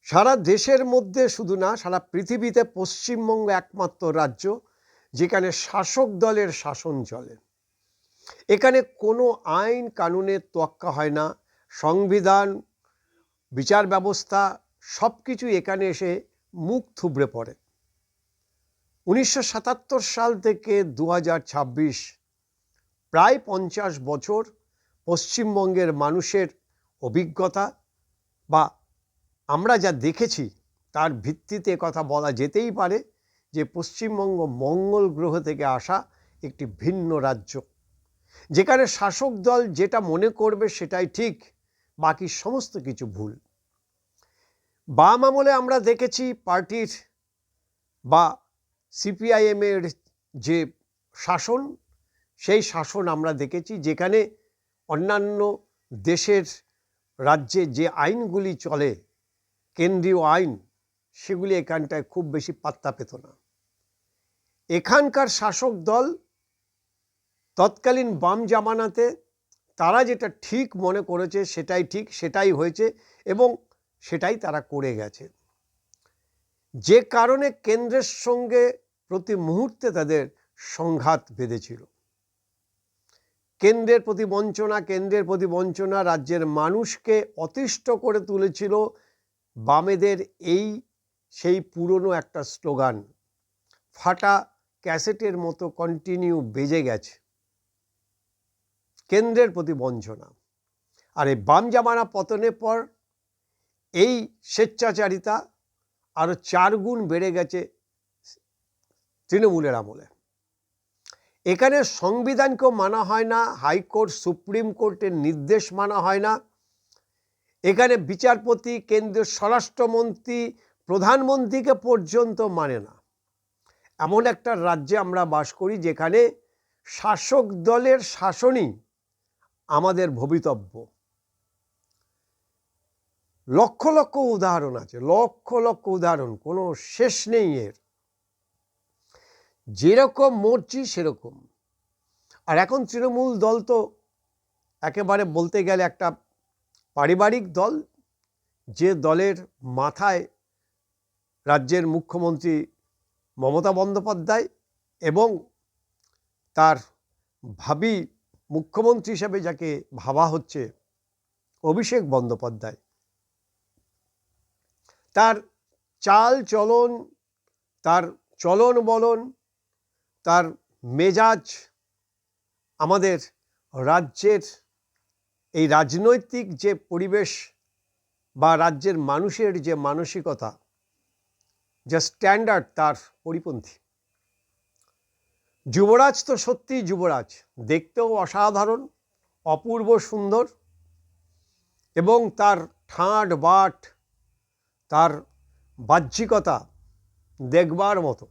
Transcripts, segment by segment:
সারা দেশের মধ্যে শুধু না, সারা পৃথিবীতে পশ্চিমবঙ্গ একমাত্র রাজ্য যেখানে শাসক দলের শাসন চলে। এখানে কোনো আইন কানুনের তোয়াক্কা হয় না। সংবিধান, বিচার ব্যবস্থা সব কিছু এখানে এসে মুখ থুবড়ে পড়ে। 1977 সাল থেকে 2026 প্রায় 50 বছর পশ্চিমবঙ্গের মানুষের অভিজ্ঞতা বা আমরা যা দেখেছি তার ভিত্তিতে কথা বলা যেতেই পারে যে পশ্চিমবঙ্গ মঙ্গল গ্রহ থেকে আসা একটি ভিন্ন রাজ্য, যেখানে শাসক দল যেটা মনে করবে সেটাই ঠিক, বাকি সমস্ত কিছু ভুল। বাম আমলে আমরা দেখেছি পার্টির বা সিপিআইএমের যে শাসন, সেই শাসন আমরা দেখেছি যেখানে অন্যান্য দেশের রাজ্যে যে আইনগুলি চলে, কেন্দ্রীয় আইন, সেগুলি এখানটায় খুব বেশি পাত্তা পেত না। এখানকার শাসক দল তৎকালীন বাম জামানাতে তারা যেটা ঠিক মনে করেছে সেটাই ঠিক, সেটাই হয়েছে এবং সেটাই তারা করে গেছে, যে কারণে কেন্দ্রের সঙ্গে প্রতি মুহূর্তে তাদের সংঘাত বেঁধেছিল। কেন্দ্রের প্রতি বঞ্চনা রাজ্যের মানুষকে অতিষ্ঠ করে তুলেছিল। বামেদের সেই পুরনো একটা স্লোগান ফাটা ক্যাসেটের মতো কন্টিনিউ বেজে গেছে, কেন্দ্রের প্রতি বঞ্চনা। আর এই বাম জামানা পতনের পর এই স্বেচ্ছাচারিতা আরও 4 গুণ বেড়ে গেছে তৃণমূলের আমলে। এখানে সংবিধানকেও মানা হয় না, হাইকোর্ট সুপ্রিম কোর্টের নির্দেশ মানা হয় না। এখানে বিচারপতি, কেন্দ্রীয় স্বরাষ্ট্রমন্ত্রী, প্রধানমন্ত্রীকে পর্যন্ত মানে না। এমন একটা রাজ্যে আমরা বাস করি যেখানে শাসক দলের শাসনই আমাদের ভবিতব্য। লক্ষ লক্ষ উদাহরণ আছে, লক্ষ লক্ষ উদাহরণ, কোনো শেষ নেই এর। যেরকম মরছি সেরকম। আর এখন তৃণমূল দল তো একেবারে বলতে গেলে একটা পারিবারিক দল, যে দলের মাথায় রাজ্যের মুখ্যমন্ত্রী মমতা বন্দ্যোপাধ্যায় এবং তার ভাবি মুখ্যমন্ত্রী হিসেবে যাকে ভাবা হচ্ছে অভিষেক বন্দ্যোপাধ্যায়। তার চাল চলন, তার চলন বলন, তার মেজাজ আমাদের রাজ্যের এই রাজনৈতিক যে পরিবেশ বা রাজ্যের মানুষের যে মানসিকতা, যে স্ট্যান্ডার্ড, তার পরিপন্থী। যুবরাজ তো সত্যি যুবরাজ, দেখতেও অসাধারণ, অপূর্ব সুন্দর, এবং তার ঠাঁট বাট, তার বাহ্যিকতা দেখবার মতো।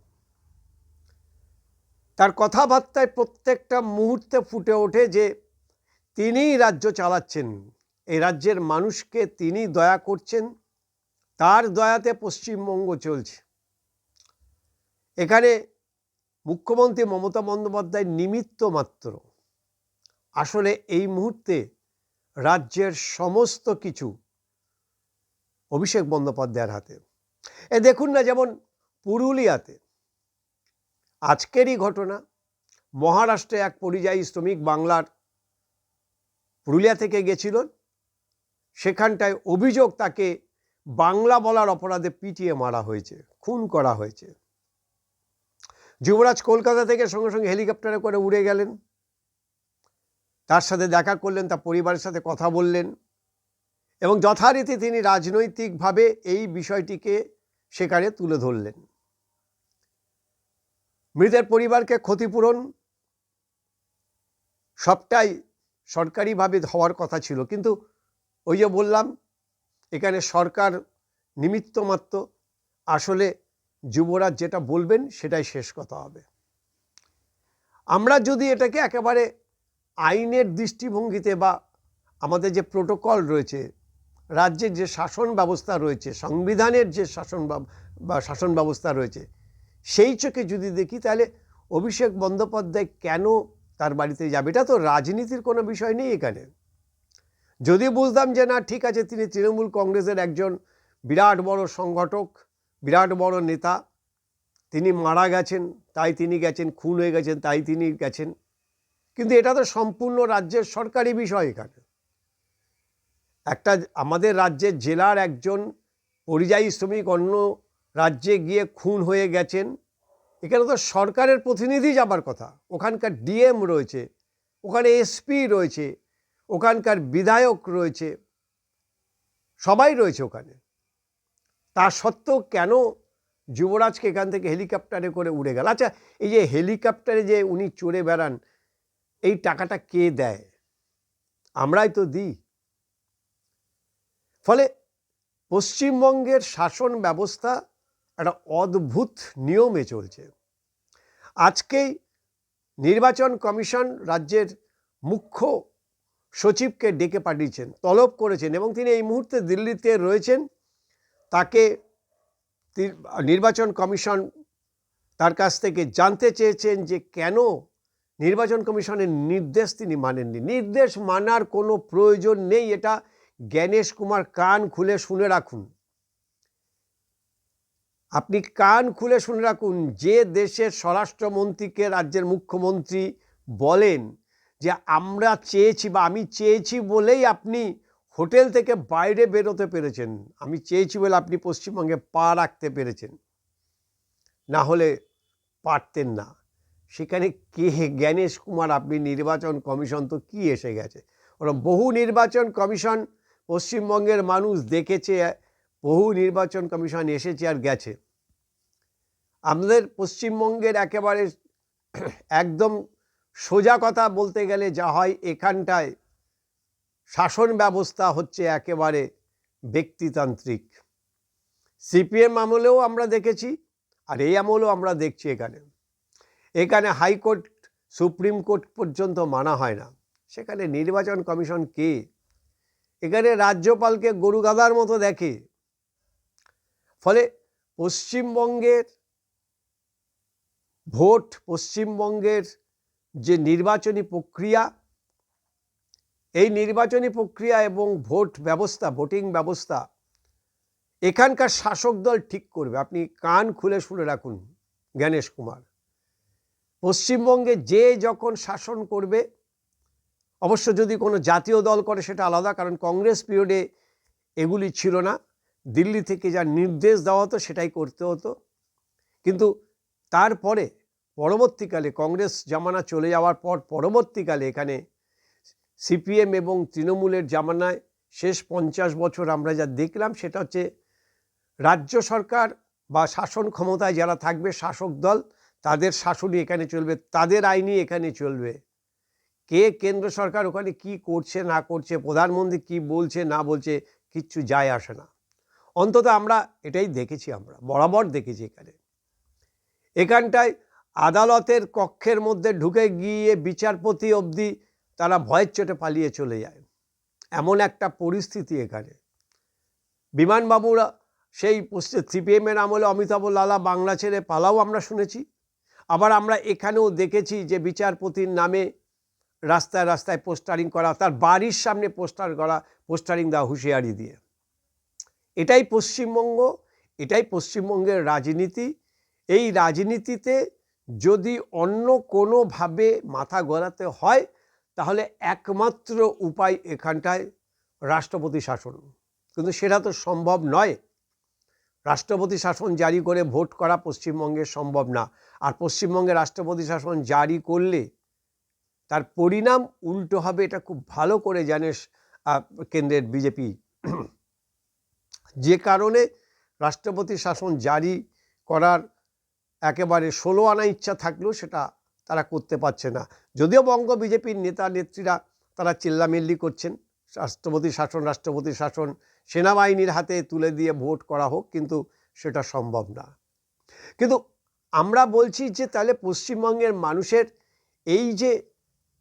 তার কথাবার্তায় প্রত্যেকটা মুহূর্তে ফুটে ওঠে যে তিনিই রাজ্য চালাচ্ছেন, এই রাজ্যের মানুষকে তিনি দয়া করছেন, তার দয়াতে পশ্চিমবঙ্গ চলছে। এখানে মুখ্যমন্ত্রী মমতা বন্দ্যোপাধ্যায় নিমিত্ত মাত্র। আসলে এই মুহূর্তে রাজ্যের সমস্ত কিছু অভিষেক বন্দ্যোপাধ্যায়ের হাতে। দেখুন না, যেমন পুরুলিয়াতে আজকেরই ঘটনা, মহারাষ্ট্রে এক পরিযায়ী শ্রমিক বাংলার পুরুলিয়া থেকে গেছিল, সেখানটায় অভিযোগ তাকে বাংলা বলার অপরাধে পিটিয়ে মারা হয়েছে, খুন করা হয়েছে। যুবরাজ কলকাতা থেকে সঙ্গে সঙ্গে হেলিকপ্টারে করে উড়ে গেলেন, তার সাথে দেখা করলেন, তার পরিবারের সাথে কথা বললেন এবং যথারীতি তিনি রাজনৈতিকভাবে এই বিষয়টিকে সেখানে তুলে ধরলেন। মৃতের পরিবারকে ক্ষতিপূরণ সবটাই সরকারিভাবে হওয়ার কথা ছিল, কিন্তু ওই যে বললাম এখানে সরকার নিমিত্ত মাত্র। আসলে যুবরাজ যেটা বলবেন সেটাই শেষ কথা হবে। আমরা যদি এটাকে একেবারে আইনের দৃষ্টিভঙ্গিতে বা আমাদের যে প্রোটোকল রয়েছে, রাজ্যের যে শাসন ব্যবস্থা রয়েছে, সংবিধানের যে শাসন ব্যবস্থা রয়েছে, সেই চোখে যদি দেখি, তাহলে অভিষেক বন্দ্যোপাধ্যায় কেন তার বাড়িতে যাবে? এটা তো রাজনীতির কোনো বিষয় নেই এখানে। যদি বুঝতাম যে না, ঠিক আছে, তিনি তৃণমূল কংগ্রেসের একজন বিরাট বড় সংগঠক, বিরাট বড় নেতা, তিনি মারা গেছেন তাই তিনি গেছেন, খুন হয়ে গেছেন তাই তিনি গেছেন, কিন্তু এটা তো সম্পূর্ণ রাজ্যের সরকারি বিষয়। এখানে একটা আমাদের রাজ্যের জেলার একজন পরিযায়ী শ্রমিক অন্য রাজ্যে গিয়ে খুন হয়ে গেছেন, এখানে তো সরকারের প্রতিনিধি যাবার কথা, ওখানকার ডিএম রয়েছে, ওখানে এসপি রয়েছে, ওখানকার বিধায়ক রয়েছে, সবাই রয়েছে ওখানে। তা সত্ত্বেও কেন যুবরাজকে এখান থেকে হেলিকপ্টারে করে উড়ে গেল? আচ্ছা, এই যে হেলিকপ্টারে যে উনি চড়ে বেড়ান, এই টাকাটা কে দেয়? আমরাই তো দিই। ফলে পশ্চিমবঙ্গের শাসন ব্যবস্থা একটা অদ্ভুত নিয়মে চলছে। আজকেই নির্বাচন কমিশন রাজ্যের মুখ্য সচিবকে ডেকে পাঠিয়েছেন, তলব করেছেন, এবং তিনি এই মুহূর্তে দিল্লিতে রয়েছেন। তাকে নির্বাচন কমিশন তার কাছ থেকে জানতে চেয়েছেন যে কেন নির্বাচন কমিশনের নির্দেশ তিনি মানেননি। নির্দেশ মানার কোনো প্রয়োজন নেই, এটা জ্ঞানেশ কুমার কান খুলে শুনে রাখুন। আপনি কান খুলে শুনে রাখুন, যে দেশের স্বরাষ্ট্রমন্ত্রীকে রাজ্যের মুখ্যমন্ত্রী বলেন যে আমরা চেয়েছি বা আমি চেয়েছি বলেই আপনি হোটেল থেকে বাইরে বেরোতে পেরেছেন, আমি চেয়েছি বলে আপনি পশ্চিমবঙ্গে পা রাখতে পেরেছেন, না হলে পারতেন না, সেখানে কে জ্ঞানেশ কুমার? আপনি নির্বাচন কমিশন তো কি এসে গেছে, ওরা বহু নির্বাচন কমিশন পশ্চিমবঙ্গের মানুষ দেখেছে, বহু নির্বাচন কমিশন এসেছে আর গেছে। আমাদের পশ্চিমবঙ্গের একেবারে একদম সোজা কথা বলতে গেলে যা হয়, এখানটায় শাসন ব্যবস্থা হচ্ছে একেবারে ব্যক্তিতান্ত্রিক। সিপিএম আমলেও আমরা দেখেছি, আর এই আমলেও আমরা দেখছি। এখানে হাইকোর্ট, সুপ্রিম কোর্ট পর্যন্ত মানা হয় না। সেখানে নির্বাচন কমিশন কে? এখানে রাজ্যপালকে গরু গাধার মতো দেখে। ফলে পশ্চিমবঙ্গের ভোট, পশ্চিমবঙ্গের যে নির্বাচনী প্রক্রিয়া, এই নির্বাচনী প্রক্রিয়া এবং ভোট ব্যবস্থা, ভোটিং ব্যবস্থা এখানকার শাসক দল ঠিক করবে। আপনি কান খুলে শুনে রাখুন জ্ঞানেশ কুমার, পশ্চিমবঙ্গে যে যখন শাসন করবে, অবশ্য যদি কোনো জাতীয় দল করে সেটা আলাদা, কারণ কংগ্রেস পিরিয়ডে এগুলি ছিল না, দিল্লি থেকে যা নির্দেশ দেওয়া হতো সেটাই করতে হতো। কিন্তু তারপরে পরবর্তীকালে কংগ্রেস জামানা চলে যাওয়ার পর পরবর্তীকালে এখানে সিপিএম এবং তৃণমূলের জামানায় শেষ 50 বছর আমরা যা দেখলাম, সেটা হচ্ছে রাজ্য সরকার বা শাসন ক্ষমতায় যারা থাকবে, শাসক দল, তাদের শাসনই এখানে চলবে, তাদের আইনই এখানে চলবে। কে কেন্দ্র সরকার ওখানে কি করছে না করছে, প্রধানমন্ত্রী কি বলছে না বলছে, কিচ্ছু যায় আসে না। অন্তত আমরা এটাই দেখেছি, আমরা বরাবর দেখেছি। এখানটায় আদালতের কক্ষের মধ্যে ঢুকে গিয়ে বিচারপতি অবধি তারা ভয়ের চোটে পালিয়ে চলে যায়, এমন একটা পরিস্থিতি এখানে। বিমানবাবুরা সেই সিপিএমের আমলে অমিতাভ লালা বাংলা ছেড়ে পালাও আমরা শুনেছি। আবার আমরা এখানেও দেখেছি যে বিচারপতির নামে রাস্তায় রাস্তায় পোস্টারিং করা, তার বাড়ির সামনে পোস্টারিং দেওয়া হুঁশিয়ারি দিয়ে। এটাই পশ্চিমবঙ্গ, এটাই পশ্চিমবঙ্গের রাজনীতি। এই রাজনীতিতে যদি অন্য কোনোভাবে মাথা গলাতে হয়, তাহলে একমাত্র উপায় এখানটায় রাষ্ট্রপতি শাসন, কিন্তু সেটা তো সম্ভব নয়। রাষ্ট্রপতি শাসন জারি করে ভোট করা পশ্চিমবঙ্গে সম্ভব না। আর পশ্চিমবঙ্গে রাষ্ট্রপতি শাসন জারি করলে তার পরিণাম উল্টো হবে, এটা খুব ভালো করে জানে কেন্দ্রের বিজেপি। যে কারণে রাষ্ট্রপতি শাসন জারি করার একেবারে 16 আনা ইচ্ছা থাকলেও সেটা তারা করতে পারছে না। যদিও বঙ্গ বিজেপির নেতা নেত্রীরা তারা চিল্লামিল্লি করছেন, রাষ্ট্রপতি শাসন সেনাবাহিনীর হাতে তুলে দিয়ে ভোট করা হোক, কিন্তু সেটা সম্ভব না। কিন্তু আমরা বলছি যে তাহলে পশ্চিমবঙ্গের মানুষের এই যে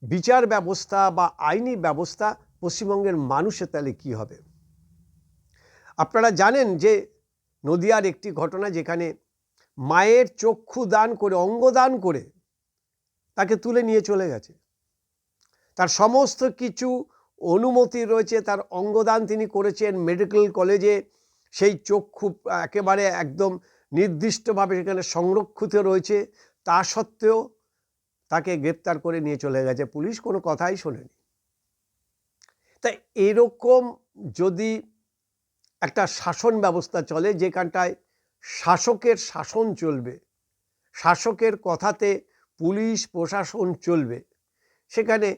বিচার ব্যবস্থা বা আইনি ব্যবস্থা, পশ্চিমবঙ্গের মানুষের তাহলে কি হবে? আপনারা জানেন যে নদিয়ার একটি ঘটনা, যেখানে মায়ের চক্ষু দান করে, অঙ্গদান করে তাকে তুলে নিয়ে চলে গেছে। তার সমস্ত কিছু অনুমতি রয়েছে, তার অঙ্গদান তিনি করেছেন, মেডিকেল কলেজে সেই চোখ খুব একেবারে একদম নির্দিষ্টভাবে সেখানে সংরক্ষিত রয়েছে, তা সত্ত্বেও তাকে গ্রেপ্তার করে নিয়ে চলে গেছে পুলিশ, কোনো কথাই শোনেনি। তাই এরকম যদি একটা শাসন ব্যবস্থা চলে, যেখানটায় শাসকের শাসন চলবে, শাসকের কথাতে পুলিশ প্রশাসন চলবে, সেখানে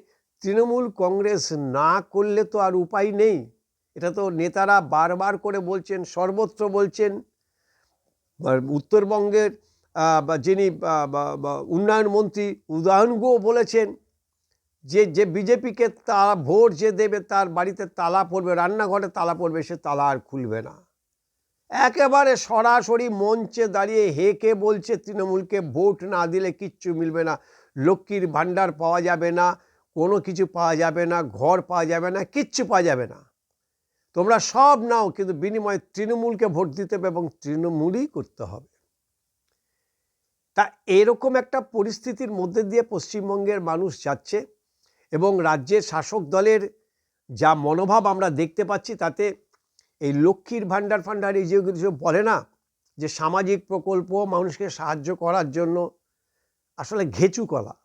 তৃণমূল কংগ্রেস না করলে তো আর উপায় নেই। এটা তো নেতারা বারবার করে বলছেন, সর্বত্র বলছেন। উত্তরবঙ্গের যিনি উন্নয়ন মন্ত্রী উদয়নগুও বলেছেন যে বিজেপিকে তারা ভোট যে দেবে তার বাড়িতে তালা পড়বে, রান্নাঘরে তালা পড়বে, সে তালা আর খুলবে না। একেবারে সরাসরি মঞ্চে দাঁড়িয়ে হেঁকে বলছে তৃণমূলকে ভোট না দিলে কিচ্ছু মিলবে না, লক্ষ্মীর ভাণ্ডার পাওয়া যাবে না, কোনো কিছু পাওয়া যাবে না, ঘর পাওয়া যাবে না, কিচ্ছু পাওয়া যাবে না, তোমরা সব নাও, কিন্তু বিনিময়ে তৃণমূলকে ভোট দিতে হবে এবং তৃণমূলই করতে হবে। তা এরকম একটা পরিস্থিতির মধ্যে দিয়ে পশ্চিমবঙ্গের মানুষ যাচ্ছে এবং রাজ্যের শাসক দলের যা মনোভাব আমরা দেখতে পাচ্ছি, তাতে এই লক্ষ্মীর ভাণ্ডার এই যে কিছু বলে না, যে সামাজিক প্রকল্প মানুষকে সাহায্য করার জন্য, আসলে ঘেঁচু কলা।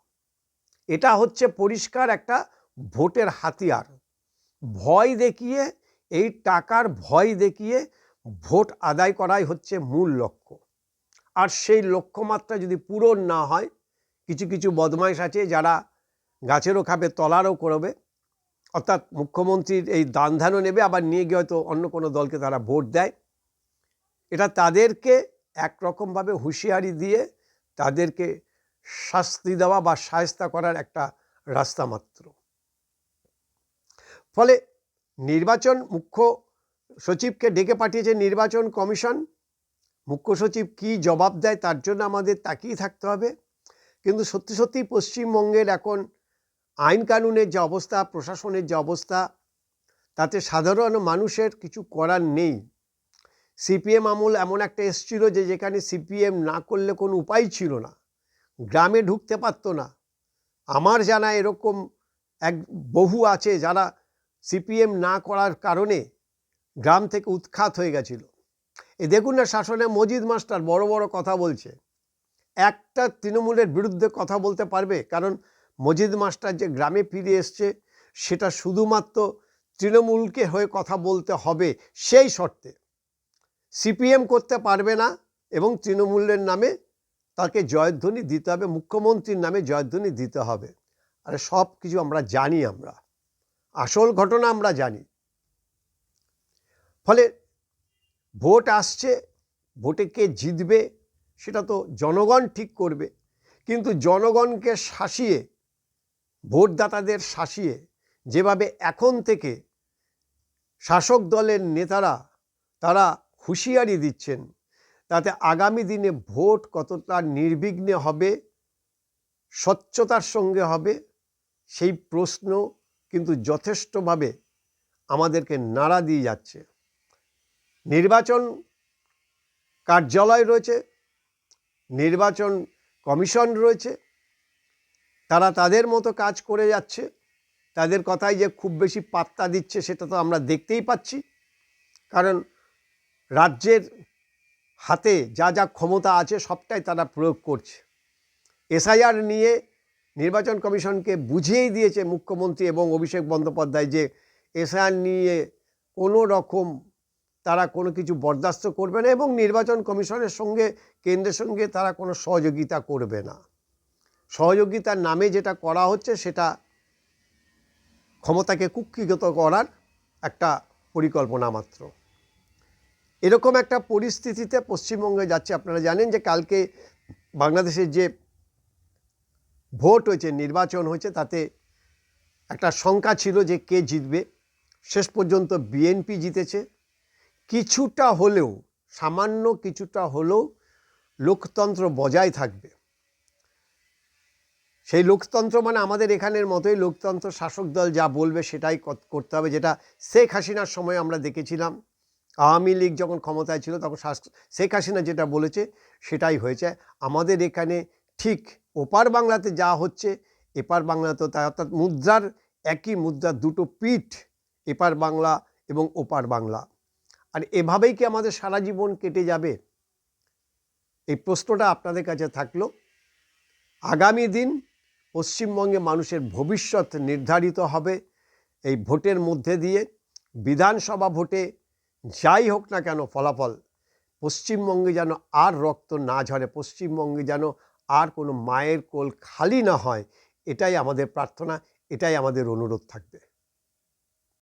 এটা হচ্ছে পরিষ্কার একটা ভোটের হাতিয়ার। ভয় দেখিয়ে, এই টাকার ভয় দেখিয়ে ভোট আদায় করাই হচ্ছে মূল লক্ষ্য। আর সেই লক্ষ্যমাত্রা যদি পূরণ না হয়, কিছু কিছু বদমাইশ আছে যারা গাছেরও খাবে তলারও করবে, অর্থাৎ মুখ্যমন্ত্রীর এই দান ধ্যানও নেবে, আবার নিয়ে গিয়ে হয়তো অন্য কোনো দলকে তারা ভোট দেয়। এটা তাদেরকে একরকমভাবে হুঁশিয়ারি দিয়ে তাদেরকে শাস্তি দেওয়া বা শায়েস্তা করার একটা রাস্তা মাত্র। ফলে নির্বাচন, মুখ্য সচিবকে ডেকে পাঠিয়েছে নির্বাচন কমিশন। মুখ্য সচিব কী জবাব দেয় তার জন্য আমাদের তাকিয়ে থাকতে হবে। কিন্তু সত্যি সত্যি পশ্চিমবঙ্গের এখন আইন কানুনের যে অবস্থা, প্রশাসনের যে অবস্থা, তাতে সাধারণ মানুষের কিছু করার নেই। সিপিএম আমল এমন একটা এসছিল যে যেখানে সিপিএম না করলে কোনো উপায় ছিল না, গ্রামে ঢুকতে পারত না। আমার জানা এরকম বহু আছে যারা সিপিএম না করার কারণে গ্রাম থেকে উৎখাত হয়ে গেছিল। দেখুন না, শাসনে মজিদ মাস্টার বড় বড় কথা বলছে, একটা তৃণমূলের বিরুদ্ধে কথা বলতে পারবে? কারণ মজিদ মাস্টার যে গ্রামে ফিরে এসছে, সেটা শুধুমাত্র তৃণমূলকে হয়ে কথা বলতে হবে সেই শর্তে। সিপিএম করতে পারবে না এবং তৃণমূলের নামে তাকে জয়ধ্বনি দিতে হবে, মুখ্যমন্ত্রীর নামে জয়ধ্বনি দিতে হবে। আরে সব কিছু আমরা জানি, আমরা আসল ঘটনা আমরা জানি। ফলে ভোট আসছে, ভোটে কে জিতবে সেটা তো জনগণ ঠিক করবে, কিন্তু জনগণকে শাসিয়ে, ভোটদাতাদের শাসিয়ে যেভাবে এখন থেকে শাসক দলের নেতারা তারা হুঁশিয়ারি দিচ্ছেন, তাতে আগামী দিনে ভোট কতটা নির্বিঘ্নে হবে, স্বচ্ছতার সঙ্গে হবে, সেই প্রশ্ন কিন্তু যথেষ্টভাবে আমাদেরকে নাড়া দিয়ে যাচ্ছে। নির্বাচন কার্যালয় রয়েছে, নির্বাচন কমিশন রয়েছে, তারা তাদের মতো কাজ করে যাচ্ছে। তাদের কথাই যে খুব বেশি পাত্তা দিচ্ছে সেটা তো আমরা দেখতেই পাচ্ছি, কারণ রাজ্যের হাতে যা যা ক্ষমতা আছে সবটাই তারা প্রয়োগ করছে। এসআইআর নিয়ে নির্বাচন কমিশনকে বুঝিয়েই দিয়েছে মুখ্যমন্ত্রী এবং অভিষেক বন্দ্যোপাধ্যায় যে এসআইআর নিয়ে কোনো রকম তারা কোনো কিছু বরদাস্ত করবে না এবং নির্বাচন কমিশনের সঙ্গে, কেন্দ্রের সঙ্গে তারা কোনো সহযোগিতা করবে না। সহযোগিতার নামে যেটা করা হচ্ছে সেটা ক্ষমতাকে কুক্ষিগত করার একটা পরিকল্পনা মাত্র। এরকম একটা পরিস্থিতিতে পশ্চিমবঙ্গে যাচ্ছে। আপনারা জানেন যে কালকে বাংলাদেশের যে ভোট হয়েছে, নির্বাচন হয়েছে, তাতে একটা শঙ্কা ছিল যে কে জিতবে। শেষ পর্যন্ত বিএনপি জিতেছে। কিছুটা হলেও, সামান্য কিছুটা হলেও লোকতন্ত্র বজায় থাকবে। সেই লোকতন্ত্র মানে আমাদের এখানের মতোই লোকতন্ত্র, শাসক দল যা বলবে সেটাই করতে হবে, যেটা শেখ হাসিনার সময় আমরা দেখেছিলাম। আওয়ামী লীগ যখন ক্ষমতায় ছিল তখন শেখ হাসিনা যেটা বলেছে সেটাই হয়েছে। আমাদের এখানে ঠিক ওপার বাংলাতে যা হচ্ছে এপার বাংলাতেও তাই, অর্থাৎ মুদ্রার একই মুদ্রার দুটো পিঠ, এপার বাংলা এবং ওপার বাংলা। আর এভাবেই কি আমাদের সারা জীবন কেটে যাবে? এই প্রশ্নটা আপনাদের কাছে থাকলো। আগামী দিন পশ্চিমবঙ্গে মানুষের ভবিষ্যৎ নির্ধারিত হবে এই ভোটের মধ্যে দিয়ে। বিধানসভা ভোটে যাই হোক না কেন ফলাফল, পশ্চিমবঙ্গে যেন আর রক্ত না ঝরে, পশ্চিমবঙ্গে যেন আর কোনো মায়ের কোল খালি না হয়, এটাই আমাদের প্রার্থনা, এটাই আমাদের অনুরোধ থাকবে।